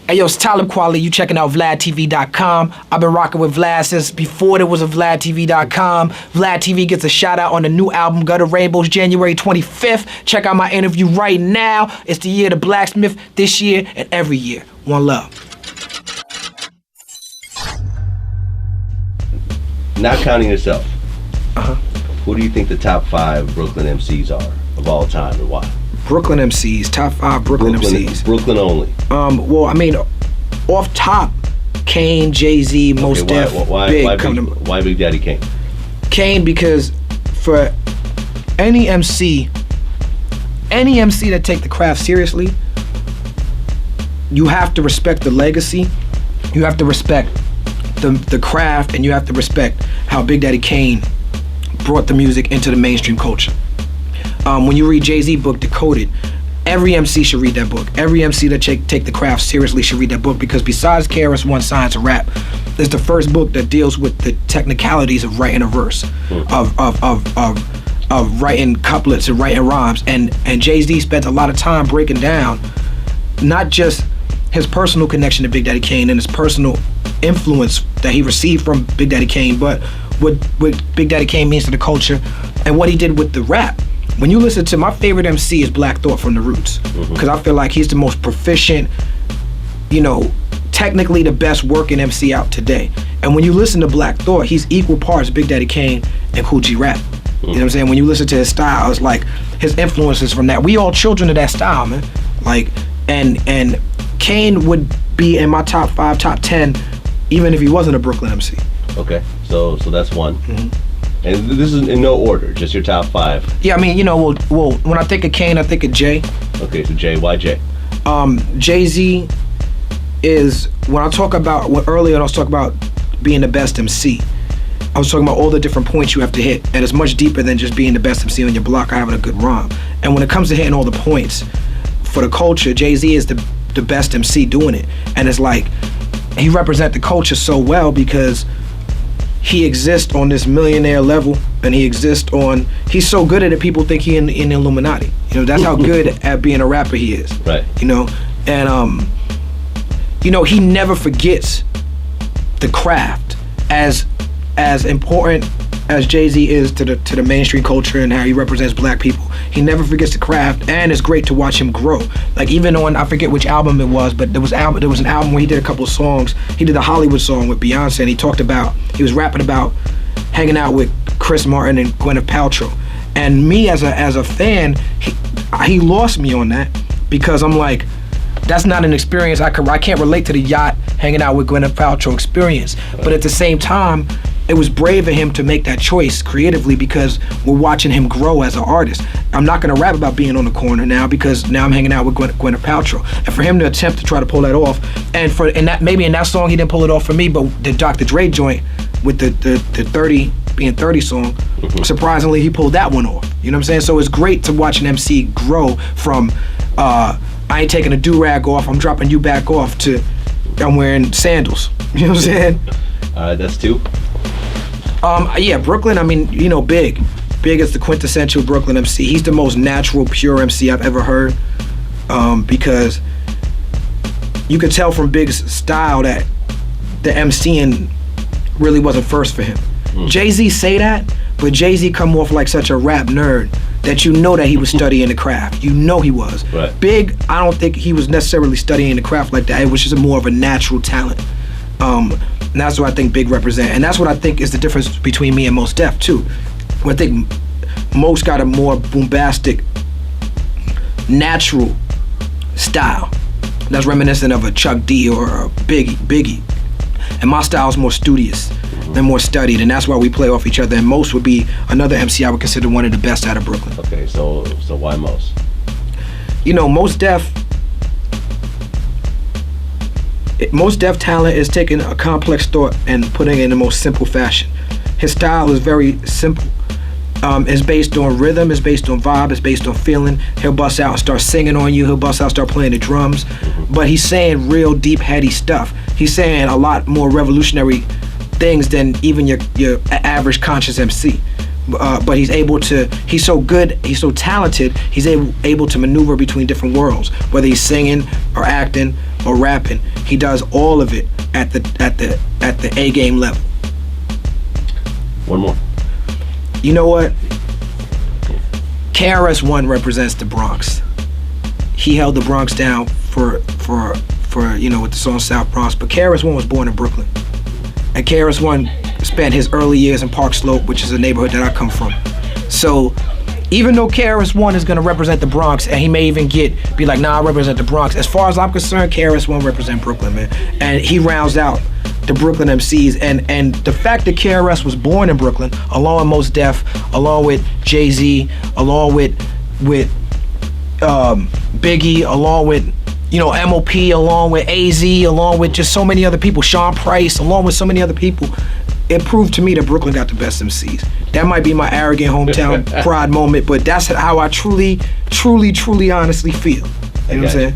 Hey yo, it's Talib Kweli. You checking out VladTV.com. I've been rocking with Vlad since before there was a VladTV.com. Vlad TV gets a shout out on the new album Gutter Rainbows, January 25th. Check out my interview right now. It's the year of the blacksmith, this year and every year. One love. Not counting yourself, who do you think the top 5 Brooklyn MCs are of all time and why? Brooklyn MCs, top 5 Brooklyn MCs. Brooklyn only. Well, I mean, off top, Kane, Jay-Z, Mos Def, why Big Daddy Kane? Kane, because for any MC that take the craft seriously, you have to respect the legacy, you have to respect the craft, and you have to respect how Big Daddy Kane brought the music into the mainstream culture. When you read Jay-Z book, Decoded, every MC should read that book. Every MC that take the craft seriously should read that book, because besides KRS-One Science of Rap, it's the first book that deals with the technicalities of writing a verse, of writing couplets and writing rhymes. And Jay-Z spent a lot of time breaking down not just his personal connection to Big Daddy Kane and his personal influence that he received from Big Daddy Kane, but what Big Daddy Kane means to the culture and what he did with the rap. When you listen to, my favorite MC is Black Thought from The Roots, because I feel like he's the most proficient, you know, technically the best working MC out today. And when you listen to Black Thought, he's equal parts Big Daddy Kane and Kool G Rap. You know what I'm saying? When you listen to his style, it's like his influences from that. We all children of that style, man. Like, and Kane would be in my top 5, top 10, even if he wasn't a Brooklyn MC. Okay, so that's one. And this is in no order, just your top 5. Yeah, I mean, you know, well, when I think of Kane, I think of Jay. Okay, so Jay, why Jay? Jay-Z is, when I talk about, earlier I was talking about being the best MC, I was talking about all the different points you have to hit, and it's much deeper than just being the best MC on your block or having a good rhyme. And when it comes to hitting all the points, for the culture, Jay-Z is the best MC doing it. And it's like, he represents the culture so well because he exists on this millionaire level, and he's so good at it, people think he in the Illuminati. You know, that's how good at being a rapper he is. Right. You know, and you know, he never forgets the craft. As important as Jay-Z is to the mainstream culture and how he represents black people, he never forgets the craft, and it's great to watch him grow. Like, even on, I forget which album it was, but there was an album where he did a couple of songs. He did a Hollywood song with Beyonce, and he was rapping about hanging out with Chris Martin and Gwyneth Paltrow. And me as a fan, he lost me on that, because I'm like, that's not an experience I can't relate to the yacht hanging out with Gwyneth Paltrow experience. But at the same time, it was brave of him to make that choice creatively, because we're watching him grow as an artist. I'm not gonna rap about being on the corner now, because now I'm hanging out with Gwyneth Paltrow. And for him to attempt to try to pull that off, maybe in that song he didn't pull it off for me, but the Dr. Dre joint with the 30 being 30 song, surprisingly he pulled that one off. You know what I'm saying? So it's great to watch an MC grow from I ain't taking a do-rag off, I'm dropping you back off, to I'm wearing sandals. You know what I'm saying? That's 2. Yeah, Brooklyn, I mean, you know, Big is the quintessential Brooklyn MC. He's the most natural, pure MC I've ever heard, because you could tell from Big's style that the MCing really wasn't first for him. Jay-Z say that, but Jay-Z come off like such a rap nerd that you know that he was studying the craft. You know he was. Right. Big, I don't think he was necessarily studying the craft like that. It was just more of a natural talent. And that's what I think Big represent. And that's what I think is the difference between me and Mos Def too. I think Mos got a more bombastic, natural style that's reminiscent of a Chuck D or a Biggie. And my style is more studious and more studied, and that's why we play off each other. And Mos would be another MC I would consider one of the best out of Brooklyn. Okay, so why Mos? You know, Mos Def talent is taking a complex thought and putting it in the most simple fashion. His style is very simple. It's based on rhythm, it's based on vibe, it's based on feeling. He'll bust out and start singing on you, he'll bust out, start playing the drums. But he's saying real deep, heady stuff. He's saying a lot more revolutionary things than even your average conscious MC. But he's so good, he's so talented, he's able to maneuver between different worlds, whether he's singing or acting or rapping. He does all of it at the A game level. One more. You know what? KRS-One represents the Bronx. He held the Bronx down for with the song South Bronx, but KRS-One was born in Brooklyn. And KRS-One spent his early years in Park Slope, which is a neighborhood that I come from. So even though KRS-One is gonna represent the Bronx, and he may even be like, nah, I represent the Bronx. As far as I'm concerned, KRS-One represent Brooklyn, man. And he rounds out the Brooklyn MCs. And the fact that KRS was born in Brooklyn, along with Mos Def, along with Jay-Z, along with Biggie, along with MOP, along with AZ, along with just so many other people, Sean Price, along with so many other people, it proved to me that Brooklyn got the best MCs. That might be my arrogant hometown pride moment, but that's how I truly, honestly feel. You know what I'm saying?